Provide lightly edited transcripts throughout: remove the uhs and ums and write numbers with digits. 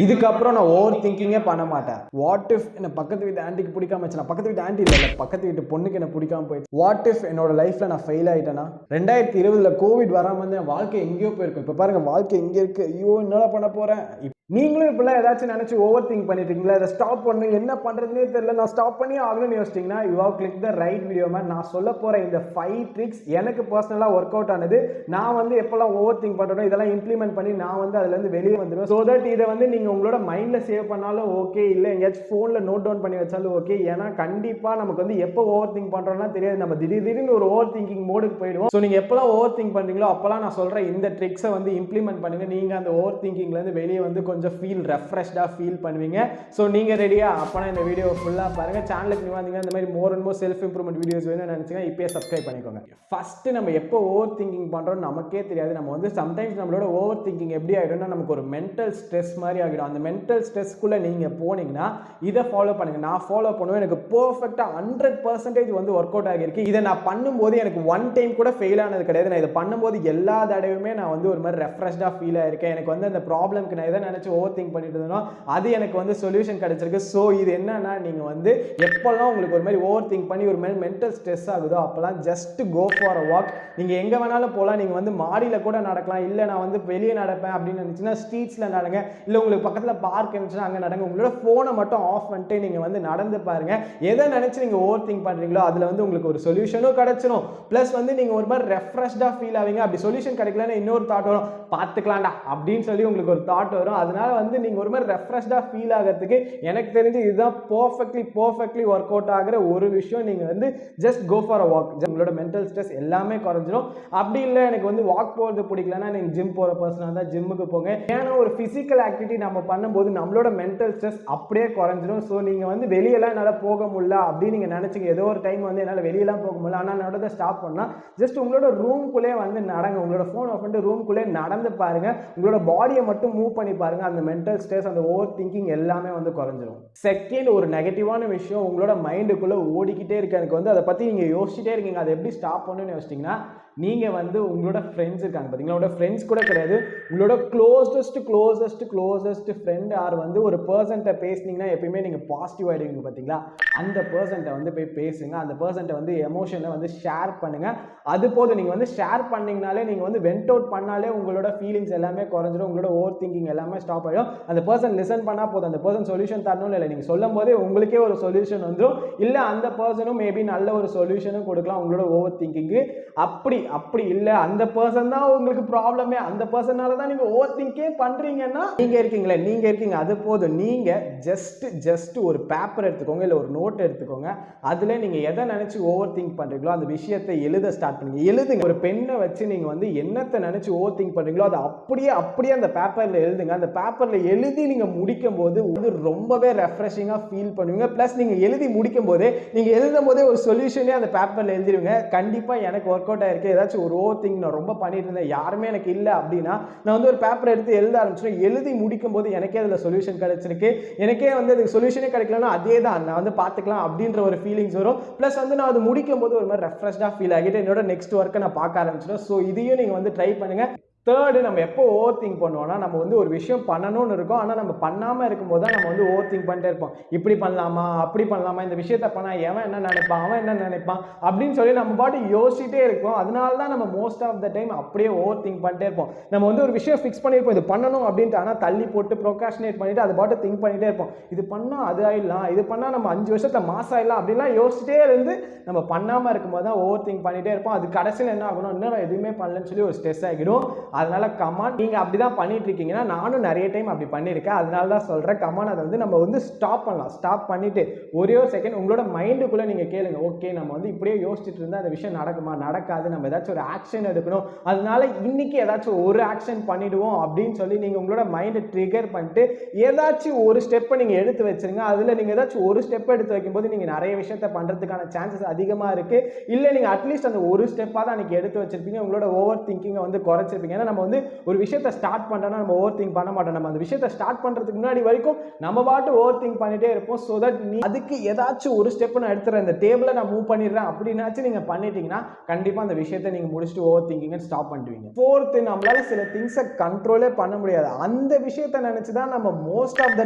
இதுக்கப்புறம் நான் ஓவர் திங்கிங்கே பண்ண மாட்டேன். வாட் இஃப் என்ன பக்கத்து வீட்டு ஆண்டிக்கு பிடிக்காம வச்சுனா, பக்கத்து வீட்டு ஆண்டி இல்லை, பக்கத்து வீட்டு பொண்ணுக்கு என்ன பிடிக்காம போயிடுச்சு. வாட் இஃப் என்னோட லைஃப்ல நான் ஃபெயில் ஆயிட்டேன்னா, 2020 கோவிட் வராம வந்து என் வாழ்க்கை எங்கேயோ போயிருக்கும். இப்போ பாருங்க வாழ்க்கை எங்க இருக்கு, ஐயோ என்னடா பண்ண போறேன். நீங்களும் இப்பெல்லாம் ஏதாச்சும் நினைச்சு ஓவர் திங்க் பண்ணிட்டு இருக்கீங்களா? இதை ஸ்டாப் பண்ணு, என்ன பண்றதுன்னே தெரியல, நான் ஸ்டாப் பண்ணி ஆகணும்னு யோசிச்சிங்கன்னா, you have click the right video man. நான் சொல்ல போற இந்த 5 ட்ரிக்ஸ் எனக்கு பர்சனலா ஒர்க் அவுட் ஆனது. நான் வந்து எப்பெல்லாம் ஓவர் திங்க் பண்றேனோ இதெல்லாம் இம்ப்ளிமெண்ட் பண்ணி நான் வந்து அதுல இருந்து வெளியே வந்துடுவேன். சோ தட் இதை வந்து நீங்க உங்களோட மைண்ட்ல சேவ் பண்ணாலும் ஓகே, இல்ல எங்கேயாச்சும் போன்ல நோட் டவுன் பண்ணி வச்சாலும் ஓகே. ஏன்னா கண்டிப்பா நமக்கு வந்து எப்போ ஓவர் திங்க் பண்றோம்னா தெரியாது, நம்ம திடீர்னு ஒரு ஓவர் திங்கிங் மோடுக்கு போயிடுவோம். ஸோ நீங்க எப்பெல்லாம் ஓவர் திங்க் பண்றீங்களோ அப்பெல்லாம் நான் சொல்ற இந்த ட்ரிக்ஸை வந்து இம்ப்ளிமெண்ட் பண்ணுங்க. நீங்க அந்த ஓவர் திங்கிங்ல இருந்து வெளியே வந்து கொஞ்சம் ஃபீல் ரெஃப்ரெஷ்டா ஃபீல் பண்ணுவீங்க. ஸோ நீங்க ரெடியா? அப்பனா இந்த வீடியோ ஃபுல்லா பாருங்க. சேனலுக்கு நீ வந்தீங்க இந்த மாதிரி more and more self improvement videos வேணும்னு நினைச்சீங்க, இப்பயே சப்ஸ்கிரைப் பண்ணிக்கோங்க. ஃபர்ஸ்ட் நம்ம எப்போ ஓவர் திங்கிங் பண்றோம் நமக்கே தெரியாது. நம்ம வந்து சம்டைம்ஸ் நம்மளோட ஓவர் திங்கிங் எப்படி ஆகிடும்னா நமக்கு ஒரு மென்டல் ஸ்ட்ரெஸ் மாதிரி ஆகிடும். அந்த மென்டல் ஸ்ட்ரெஸ்க்குள்ள நீங்க போனீங்கன்னா இதை ஃபாலோ பண்ணுங்க. நான் ஃபாலோ பண்ணுவேன், எனக்கு பெர்ஃபெக்ட்டா 100% வந்து ஒர்க் அவுட் ஆகிருக்கு. இதை நான் பண்ணும்போது எனக்கு ஒன் டைம் கூட ஃபெயில் ஆனது கிடையாது. நான் இதை பண்ணும்போது எல்லா தடவையுமே நான் வந்து ஒரு மாதிரி ரெஃப்ரெஷ்டா ஃபீல் ஆயிருக்கேன். எனக்கு வந்து அந்த ப்ராப்ளம்க்கு நான் எதை நினைச்சு ஓவர் திங்க் பண்ணிட்டு இருந்தேனோ அது எனக்கு வந்து சொல்யூஷன் கிடைச்சிருக்கு. ஸோ இது என்னன்னா, நீங்க வந்து எப்பெல்லாம் உங்களுக்கு ஒரு மாதிரி ஓவர் திங்க் பண்ணி ஒரு மாதிரி மென்டல் ஸ்ட்ரெஸ் ஆகுதோ அப்பெல்லாம் just go for a walk. நீங்க எங்க வேணாலும் போகலாம். நீங்க வந்து மாடியில கூட நடக்கலாம், இல்லை நான் வந்து வெளியே நடப்பேன் அப்படின்னு நினைச்சுன்னா ஸ்ட்ரீட்ஸ்ல நடங்க, இல்லை உங்களுக்கு பக்கத்துல பார்க் இருந்துச்சுன்னா அங்கே நடங்க. உங்களோட போனை மட்டும் ஆஃப் பண்ணிட்டு நீங்க வந்து நடந்து பாருங்க. எதை நினைச்சு நீங்க ஓவர் திங்க் பண்றீங்களோ அதுல வந்து உங்களுக்கு ஒரு சொல்யூஷனும் கிடைச்சிடும். பிளஸ் வந்து நீங்க ஒரு மாதிரி ரெஃப்ரெஷ்டா ஃபீல் ஆவீங்க. அப்படி சொல்யூஷன் கிடைக்கலன்னா இன்னொரு தாட் வரும், பார்த்துக்கலாம்டா அப்படின்னு சொல்லி உங்களுக்கு ஒரு தாட் வரும். அதனால வந்து நீங்க ஒரு மாதிரி ரெஃப்ரெஷ்டா ஃபீல் ஆகிறதுக்கு எனக்கு தெரிஞ்சு இதுதான் பர்ஃபெக்ட்லி ஒர்க் அவுட் ஆகிற ஒரு விஷயம். நீங்க வந்து just go for a walk. உங்களோட மென்டல் ஸ்ட்ரெஸ் எல்லாமே குறைஞ்சிடும். அப்படி இல்லை எனக்கு வந்து வாக் போகிறது பிடிக்கலன்னா நீங்க ஜிம் போற பர்சனாக இருந்தால் ஜிம்முக்கு போங்க. ஏன்னா ஒரு பிசிக்கல் ஆக்டிவிட்டி நம்ம பண்ணும்போது நம்மளோட மென்டல் ஸ்ட்ரெஸ் அப்படியே குறைஞ்சிடும். ஸோ நீங்க வந்து வெளியெல்லாம் என்னால் போக முடியல அப்படின்னு நீங்க நினைச்சீங்க, ஏதோ ஒரு டைம் வந்து என்னால் வெளியெல்லாம் போக முடியல, ஆனால் நடந்த ஸ்டாப் பண்ணா ஜஸ்ட் உங்களோட ரூம்குள்ளே வந்து நடங்க. உங்களோட ஃபோன் ஆஃப் பண்ணிட்டு ரூம்குள்ளே நடந்து பாருங்க. உங்களோட பாடியை மட்டும் மூவ் பண்ணி பாருங்க. அந்த மென்டல் ஸ்ட்ரெஸ், அந்த ஓவர் திங்கிங் எல்லாமே வந்து குறைஞ்சிரும். செகண்ட், ஒரு நெகட்டிவான விஷயம் உங்களோட மைண்டுக்குள்ள ஓடிக்கிட்டே இருக்கு, எனக்கு வந்து அதை பத்தி நீங்க யோசிச்சுட்டே இருக்கீங்க, அதை எப்படி ஸ்டாப் பண்ணணும்னு யோசிச்சிங்கன்னா, நீங்க வந்து உங்களோட ஃப்ரெண்ட்ஸ் இருக்காங்க பார்த்தீங்களா, உங்களோட ஃப்ரெண்ட்ஸ் கூட கிடையாது, உங்களோட க்ளோசஸ்ட் ஃப்ரெண்ட் ஆர் வந்து ஒரு பர்சன்ட்ட பேசுனீங்கன்னா எப்பயுமே நீங்க பாசிட்டிவ் ஆயிடுவீங்க பார்த்தீங்களா, அந்த பர்சன்ட்ட வந்து போய் பேசுங்க. அந்த பர்சன்ட்ட வந்து எமோஷனை வந்து ஷேர் பண்ணுங்க. அது போதும். நீங்க வந்து ஷேர் பண்ணீங்கனாலே, நீங்க வந்து வென்ட் அவுட் பண்ணாலே உங்களோட ஃபீலிங்ஸ் எல்லாமே குறைஞ்சிடும். உங்களோட ஓவர் திங்கிங் எல்லாமே ஸ்டாப் ஆயிடும். அந்த பர்சன் லிசன் பண்ணா போதும். அந்த பர்சன் சொல்யூஷன் தரணும் இல்லை, நீங்க சொல்லும் போதே உங்களுக்கே ஒரு சொல்யூஷன் வந்துடும். இல்ல அந்த பர்சனும் மேபி நல்ல ஒரு சொல்யூஷனும் கொடுக்கலாம் உங்களோட ஓவர் திங்கிங்கு. அப்படி இல்ல அந்த பர்சன் தான் உங்களுக்கு ப்ராப்ளமே, அந்த பர்சனால தான் நீங்க ஓவர் திங்கே பண்றீங்கன்னா நீங்க இருக்கீங்க, அது போதும். நீங்க ஜஸ்ட் ஒரு பேப்பர் எடுத்துக்கோங்க, இல்ல ஒரு நோட் எடுத்துக்கோங்க. அதுல நீங்க எதை நினைச்சு ஓவர் திங்க் பண்றீங்களோ அந்த விஷயத்தை எழுத ஸ்டார்ட் பண்ணுங்க. எழுதுங்க. ஒரு பெண்ணை வச்சு நீங்க வந்து என்னத்தை நினைச்சு ஓவர் திங்க் பண்றீங்களோ அதை அப்படியே அந்த பேப்பர்ல எழுதுங்க. அந்த பேப்பர்ல எழுதி நீங்க முடிக்கும் போது அது ரொம்பவே ரெஃப்ரெஷிங்கா ஃபீல் பண்ணுவீங்க. பிளஸ் நீங்க எழுதி முடிக்கும் போதே, நீங்க எழுதும் போதே ஒரு சொல்யூஷனே அந்த பேப்பர்ல எழுதிருவீங்க. கண்டிப்பா எனக்கு ஒர்க் அவுட் ஆயிருக்கு. ஏதாச்சும் ஒரு ஓவர் திங்க் நான் ரொம்ப பண்ணிட்டு இருந்தேன், யாருமே எனக்கு இல்லை அப்படின்னா நான் வந்து ஒரு பேப்பர் எடுத்து எழுத ஆரம்பிச்சிடும். எழுதி முடிக்கும் போது எனக்கே அதுல சொல்யூஷன் கிடைச்சிருக்கு. எனக்கே வந்து அதுக்கு சொல்யூஷனே கிடைக்கலன்னா அதே தான் நான் வந்து பார்த்துக்கலாம் அப்படின்ற ஒரு ஃபீலிங்ஸ் வரும். பிளஸ் வந்து நான் அது முடிக்கும் போது ஒரு மாதிரி ரெஃப்ரெஷ்டா ஃபீல் ஆகிட்டு என்னோட நெக்ஸ்ட் ஒர்க்கை நான் பார்க்க ஆரம்பிச்சிடும். ஸோ இதையும் நீங்க வந்து ட்ரை பண்ணுங்க. தேர்டு, நம்ம எப்போ ஓவர் திங்க் பண்ணுவோம்னா, நம்ம வந்து ஒரு விஷயம் பண்ணணும்னு இருக்கும், ஆனால் நம்ம பண்ணாமல் இருக்கும்போது தான் நம்ம வந்து ஓவர் திங்க் பண்ணிட்டே இருப்போம். இப்படி பண்ணலாமா, அப்படி பண்ணலாமா, இந்த விஷயத்த பண்ணா எவன் என்ன நினைப்பான், அவன் என்ன நினைப்பான் அப்படின்னு சொல்லி நம்ம பாட்டு யோசிச்சுட்டே இருக்கோம். அதனால தான் நம்ம மோஸ்ட் ஆஃப் த டைம் அப்படியே ஓவர் திங்க் பண்ணிட்டே இருப்போம். நம்ம வந்து ஒரு விஷயம் ஃபிக்ஸ் பண்ணியிருப்போம், இது பண்ணணும் அப்படின்ட்டு, ஆனால் தள்ளி போட்டு ப்ரோக்ராஸ்டினேட் பண்ணிட்டு அது பாட்டு திங்க் பண்ணிட்டே இருப்போம். இது பண்ணால் அது ஆயிடலாம், இது பண்ணால் நம்ம 5 வருஷத்துல மாசம் ஆயிடலாம் அப்படின்லாம் யோசிச்சுட்டே இருந்து நம்ம பண்ணாமல் இருக்கும்போது தான் ஓவர் திங்க் பண்ணிட்டே இருப்போம். அது கடைசியில் என்ன ஆகணும், இன்னும் எதுவுமே பண்ணலன்னு சொல்லி ஒரு ஸ்ட்ரெஸ் ஆகிடும். அதனால கமான், நீங்க அப்படிதான் பண்ணிட்டு இருக்கீங்கன்னா, நானும் நிறைய டைம் அப்படி பண்ணியிருக்கேன். அதனால தான் சொல்றேன், கமான் அதை வந்து நம்ம வந்து ஸ்டாப் பண்ணலாம். ஸ்டாப் பண்ணிட்டு ஒரே ஒரு செகண்ட் உங்களோட மைண்டுக்குள்ள நீங்க கேளுங்க, ஓகே நம்ம வந்து இப்படியே யோசிச்சுட்டு இருந்தா அந்த விஷயம் நடக்குமா, நடக்காது, நம்ம ஏதாச்சும் ஒரு ஆக்ஷன் எடுக்கணும், அதனால இன்னைக்கு ஏதாச்சும் ஒரு ஆக்ஷன் பண்ணிடுவோம் அப்படின்னு சொல்லி நீங்க உங்களோட மைண்டை ட்ரிகர் பண்ணிட்டு ஏதாச்சும் ஒரு ஸ்டெப்பை நீங்க எடுத்து வச்சிருங்க. அதுல நீங்க ஏதாச்சும் ஒரு ஸ்டெப் எடுத்து வைக்கும்போது நீங்க நிறைய விஷயத்த பண்றதுக்கான சான்சஸ் அதிகமா இருக்கு. இல்ல நீங்க அட்லீஸ்ட் அந்த ஒரு ஸ்டெப்பா தான் நீங்க எடுத்து வச்சிருப்பீங்க, உங்களோட ஓவர் திங்கிங்கை வந்து குறைச்சிருப்பீங்க. ஏன்னா நம்ம வந்து ஒரு விஷயத்தை ஸ்டார்ட் பண்ணுறோம்னா நம்ம ஓவர் திங்க் பண்ண மாட்டோம். நம்ம அந்த விஷயத்தை ஸ்டார்ட் பண்ணுறதுக்கு முன்னாடி வரைக்கும் நம்ம பாட்டு ஓவர் திங்க் பண்ணிட்டே இருப்போம். ஸோ தட் நீ அதுக்கு ஏதாச்சும் ஒரு ஸ்டெப் நான் எடுத்துறேன், இந்த டேபிளை நான் மூவ் பண்ணிடுறேன் அப்படின்னாச்சும் நீங்கள் பண்ணிட்டீங்கன்னா கண்டிப்பாக அந்த விஷயத்தை நீங்கள் முடிச்சுட்டு ஓவர் திங்கிங்கை ஸ்டாப் பண்ணிடுவீங்க. ஃபோர்த்து, நம்மளால சில திங்ஸை கண்ட்ரோலே பண்ண முடியாது. அந்த விஷயத்தை நினச்சி தான் நம்ம மோஸ்ட் ஆஃப்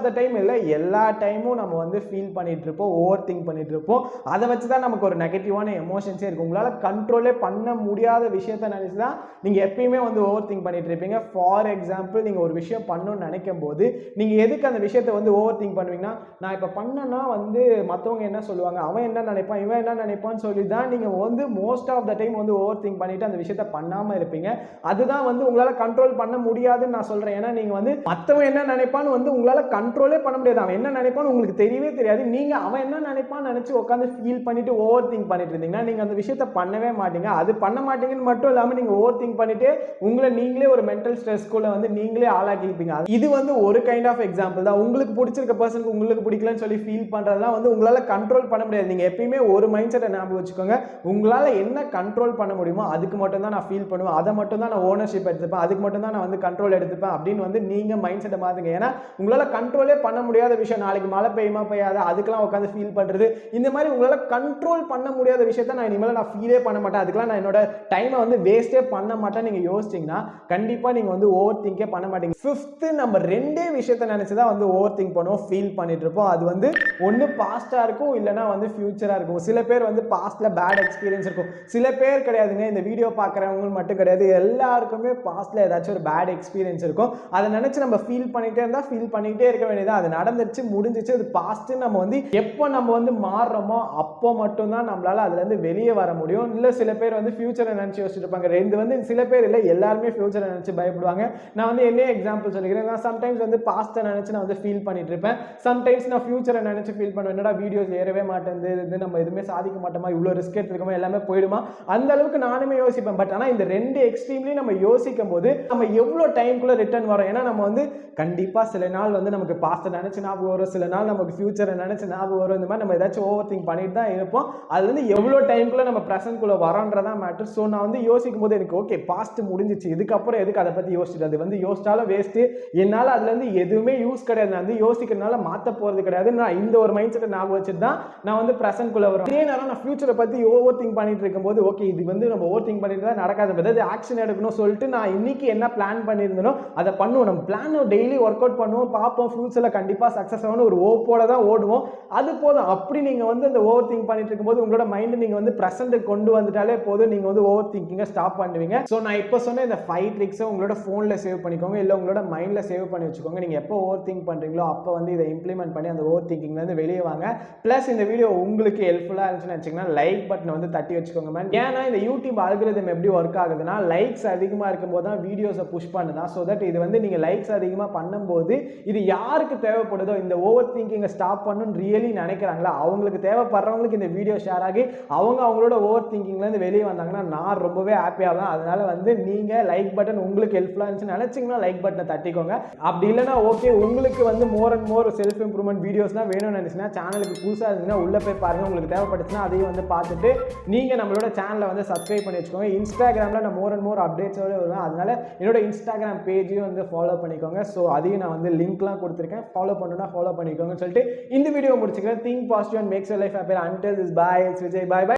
த டைம் இல்லை எல்லா டைமும் நம்ம வந்து ஃபீல் பண்ணிட்டு இருப்போம், ஓவர் திங்க் பண்ணிட்டு இருப்போம். அதை வச்சு தான் நமக்கு ஒரு நெகட்டிவான எமோஷன்ஸே இருக்கும். உங்களால் கண்ட்ரோலே பண்ண முடியாத விஷயத்தை நினச்சி தான் நீங்கள் எப்பயுமே வந்து ஓவர் திங்க் பண்ணிட்டு இருப்பீங்க. ஃபார் எக்ஸாம்பிள், நீங்கள் ஒரு விஷயம் பண்ணணும்னு நினைக்கும் போது நீங்கள் எதுக்கு அந்த விஷயத்தை வந்து ஓவர் திங்க் பண்ணுவீங்கன்னா, நான் இப்போ பண்ணனா வந்து மற்றவங்க என்ன சொல்லுவாங்க, அவன் என்ன நினைப்பான், இவன் என்ன நினைப்பான்னு சொல்லி தான் நீங்கள் வந்து மோஸ்ட் ஆஃப் த டைம் வந்து ஓவர் திங்க் பண்ணிட்டு அந்த விஷயத்தை பண்ணாமல் இருப்பீங்க. அதுதான் வந்து உங்களால் கண்ட்ரோல் பண்ண முடியாதுன்னு நான் சொல்கிறேன். ஏன்னா நீங்கள் வந்து மற்றவன் என்ன நினைப்பான்னு வந்து உங்களால் கண்ட்ரோலே பண்ண முடியாது. அவன் என்ன நினைப்பான்னு உங்களுக்கு தெரியவே தெரியாது. நீங்கள் அவன் என்ன நினைப்பான்னு நினச்சி உட்காந்து ஃபீல் பண்ணிட்டு ஓவர் திங்க் பண்ணிட்டு இருந்தீங்கன்னா நீங்கள் அந்த விஷயத்தை பண்ணவே மாட்டீங்க. அது பண்ண மாட்டீங்கன்னு மட்டும் இல்லாமல் நீங்கள் ஓவர் திங்க் பண்ணிட்டு உங்களை நீங்களே ஒரு மென்டல் ஸ்ட்ரெஸ்க்குள்ள வந்து நீங்களே ஆளாக்கிப்பீங்க. இது வந்து ஒரு கைண்ட் ஆஃப் எக்ஸாம்பிள் தான். உங்களுக்கு பிடிச்சிருக்க பர்சனுக்கு உங்களுக்கு பிடிக்கலன்னு சொல்லி ஃபீல் பண்ணுறதுலாம் வந்து உங்களால் கண்ட்ரோல் பண்ண முடியாது. நீங்கள் எப்பயுமே ஒரு மைண்ட் செட்டை ஞாபகம் வச்சுக்கோங்க. உங்களால் என்ன கண்ட்ரோல் பண்ண முடியுமோ அதுக்கு மட்டும் தான் நான் ஃபீல் பண்ணுவேன், அதை மட்டும் தான் நான் ஓனர்ஷிப் எடுத்துப்பேன், அதுக்கு மட்டும் தான் நான் வந்து கண்ட்ரோல் எடுத்துப்பேன் அப்படின்னு வந்து நீங்கள் மைண்ட் செட்டை மாற்றுங்க. ஏன்னா உங்களால் கண்ட்ரோலே பண்ண முடியாத விஷயம், நாளைக்கு மழை பெய்யுமா பெய்யாத அதுக்கெல்லாம் உட்காந்து ஃபீல் பண்ணுறது, இந்த மாதிரி உங்களால் கண்ட்ரோல் பண்ண முடியாத விஷயத்த நான் இனிமேல் நான் ஃபீலே பண்ண மாட்டேன், அதுக்கெல்லாம் நான் என்னோட டைமை வந்து வேஸ்ட்டே பண்ண மாட்டேன் நீங்கள் யோசிச்சிங்கன்னா கண்டிப்பாக நீங்கள் வந்து ஓவர் திங்கே பண்ண மாட்டீங்க. ஃபிஃப்த்து, நம்ம ரெண்டே விஷயத்தை நினச்சி தான் வந்து ஓவர் திங்க் பண்ணுவோம், ஃபீல் பண்ணிட்டு இருப்போம். அது வந்து ஒன்று பாஸ்ட்டாக இருக்கும், இல்லைனா வந்து ஃபியூச்சராக இருக்கும். சில பேர் வந்து பாஸ்ட்டில் பேட் எக்ஸ்பீரியன்ஸ் இருக்கும், சில பேர் கிடையாதுங்க, இந்த வீடியோ பார்க்குறவங்க மட்டும் கிடையாது, எல்லாருக்குமே பாஸ்ட்டில் ஏதாச்சும் ஒரு பேட் எக்ஸ்பீரியன்ஸ் இருக்கும். அதை நினச்சி நம்ம ஃபீல் பண்ணிகிட்டே இருந்தால் ஃபீல் பண்ணிகிட்டே இருக்க வேண்டியது. அது நடந்துருச்சு, முடிஞ்சிச்சு, அது பாஸ்ட்டு. நம்ம வந்து எப்போ நம்ம வந்து மாறுறோமோ அப்போ மட்டும்தான் நம்மளால் அதுலேருந்து வெளியே வர முடியும். இல்லை சில பேர் வந்து ஃபியூச்சரை நினச்சி யோசிச்சுட்டு இருப்பாங்க. இது வந்து சில பேர் இல்லை, எல்லாருமே ஃபியூச்சரை நினச்சி பயப்படுவாங்க. நான் வந்து என்ன எக்ஸாம்பிள் சொல்லிக்கிறேன், நான் சம்டைம்ஸ் வந்து பாஸ்ட்டை நினச்சி நான் வந்து ஃபீல் பண்ணிட்டு இருப்பேன், சம்டைம்ஸ் நான் ஃபியூச்சரை நினச்சி ஃபீல் பண்ணுவேன். என்னடா வீடியோஸ் ஏறவே மாட்டேங்குது, நம்ம எதுவுமே சாதிக்க மாட்டோமா, இவ்வளோ ரிஸ்க் எடுத்துருக்கோமா, எல்லாமே போயிடுமா, அந்த அளவுக்கு நானுமே யோசிப்பேன். பட் ஆனால் இந்த ரெண்டு எக்ஸ்ட்ரீம்லையும் நம்ம யோசிக்கும் போது நம்ம எவ்வளோ டைம்குள்ளே ரிட்டர்ன் வரும். ஏன்னா நம்ம வந்து கண்டிப்பாக சில நாள் வந்து நமக்கு பாஸ்ட்டை நினச்சி ஞாபகம் வரும், சில நாள் நமக்கு ஃபியூச்சரை நினச்சி ஞாபகம் வரும். இந்த மாதிரி நம்ம ஏதாச்சும் ஓவர் திங்க் பண்ணிட்டு தான் இருப்போம். அது வந்து எவ்வளோ டைம்குள்ளே நம்ம ப்ரெசென்ட்குள்ளே வரோன்றதான் மேட்டர். ஸோ நான் வந்து யோசிக்கும் போது எனக்கு ஓகே பாஸ்ட் முடிஞ்சிச்சு, இதுக்கப்புறம் எதுக்கு அதை பற்றி யோசிச்சுட்டு, அது வந்து யோசிச்சாலும் வேஸ்ட்டு, என்னால் அதுலேருந்து எதுவுமே யூஸ் கிடையாது, நான் வந்து யோசிக்கிறதுனால மாற்ற போகிறது கிடையாது. நான் இந்த ஒரு மைண்ட் செட்டை ஞாபகம் வச்சுட்டு தான் நான் வந்து ப்ரெசென்ட்குள்ளே வரும். அதே நேரம் நான் ஃபியூச்சரை பற்றி ஓவர் திங்க் பண்ணிட்டு இருக்கும்போது ஓகே இது வந்து நம்ம ஓவர் திங்க் பண்ணிட்டு தான் நடக்காது, அதாவது ஆக்ஷன் எடுக்கணும் சொல்லிட்டு நான் இன்னைக்கு என்ன பிளான் பண்ணியிருந்தனோ அதை பண்ணுவோம். நம்ம பிளான் டெய்லி ஒர்க் அவுட் பண்ணுவோம், பார்ப்போம், ஃபியூச்சரில் கண்டிப்பாக சக்ஸஸ் ஆகணும் ஒரு ஓப்போட தான் ஓடுவோம். அது போதும். அப்படி நீங்கள் வந்து அந்த ஓவர் திங்க் பண்ணிட்டு இருக்கும்போது உங்களோட மைண்ட் நீங்கள் வந்து ப்ரெசென்ட்டுக்கு கொண்டு வந்துட்டாலே போதும், நீங்கள் வந்து ஓவர் திங்கிங்கை ஸ்டாப் பண்ணுவீங்க. ஸோ நான் இப்போ சொன்ன இந்த 5 ட்ரிக்ஸை உங்களோட ஃபோனில் சேவ் பண்ணிக்கோங்க, இல்லை உங்களோட மைண்டில் சேவ் பண்ணி வச்சுக்கோங்க. நீங்கள் எப்போ ஓவர் திங்க் பண்ணுறீங்களோ அப்போ வந்து இதை இம்ப்ளிமெண்ட் பண்ணி அந்த ஓவர் திங்கிங்லேருந்து வெளியே வாங்க. ப்ளஸ் இந்த வீடியோ உங்களுக்கு ஹெல்ப்ஃபுல்லாக இருந்துச்சுன்னு வச்சிங்கன்னா லைக் பட்டனை வந்து தட்டி வச்சுக்கோங்க மேம். ஏன்னா இந்த யூடியூப் அல்காரிதம் எப்படி ஒர்க் ஆகுதுன்னா, லைக்ஸ் அதிகமாக இருக்கும்போது தான் வீடியோஸை புஷ் பண்ணுதான். ஸோ தட் இது வந்து நீங்கள் லைக்ஸ் அதிகமாக பண்ணும்போது இது யாருக்கு தேவைப்படுதோ, இந்த ஓவர் திங்கிங்கை ஸ்டாப் பண்ணணும்னு ரியலி நினைக்கிறாங்களா அவங்களுக்கு தேவைப்படுறவங்களுக்கு இந்த வீடியோ ஷேர் ஆகி அவங்க அவங்களோட ஓவர் திங்கிங்லேருந்து வெளியே வந்தாங்கன்னா நான் ரொம்பவே ஹாப்பியாக தான். அதனால வந்து நீங்கள் லைக் பட்டன் உங்களுக்கு ஹெல்ப்ஃபுல்லாக இருந்துச்சுன்னு நினச்சிங்கன்னா லைக் பட்டனை தட்டிக்கோங்க. அப்படி இல்லைனா ஓகே உங்களுக்கு வந்து more and more self improvement வீடியோஸ்லாம் வேணும்னு நினச்சிங்கன்னா சேனலுக்கு புதுசாக இருந்தீங்கன்னா உள்ளே போய் பாருங்கள். உங்களுக்கு தேவைப்பட்டுச்சுன்னா அதையும் வந்து பார்த்துட்டு நீங்கள் நம்மளோட சேனலை வந்து சப்ஸ்கிரைப் பண்ணி வச்சுக்கோங்க. இன்ஸ்டாகிராமில் நான் மோர் அண்ட் மோர் அப்டேட்ஸோட வருவேன், அதனால என்னோட இன்ஸ்டாகிராம் பேஜையும் வந்து ஃபாலோ பண்ணிக்கோங்க. ஸோ அதையும் நான் வந்து லிங்க்லாம் கொடுத்துருக்கேன், ஃபாலோ பண்ணுன்னா ஃபாலோ பண்ணிக்கோங்கன்னு சொல்லிட்டு இந்த வீடியோ முடிச்சுக்கிறேன். Think positive and maths your life happy. Until this, bye. It's Vijay. Bye bye.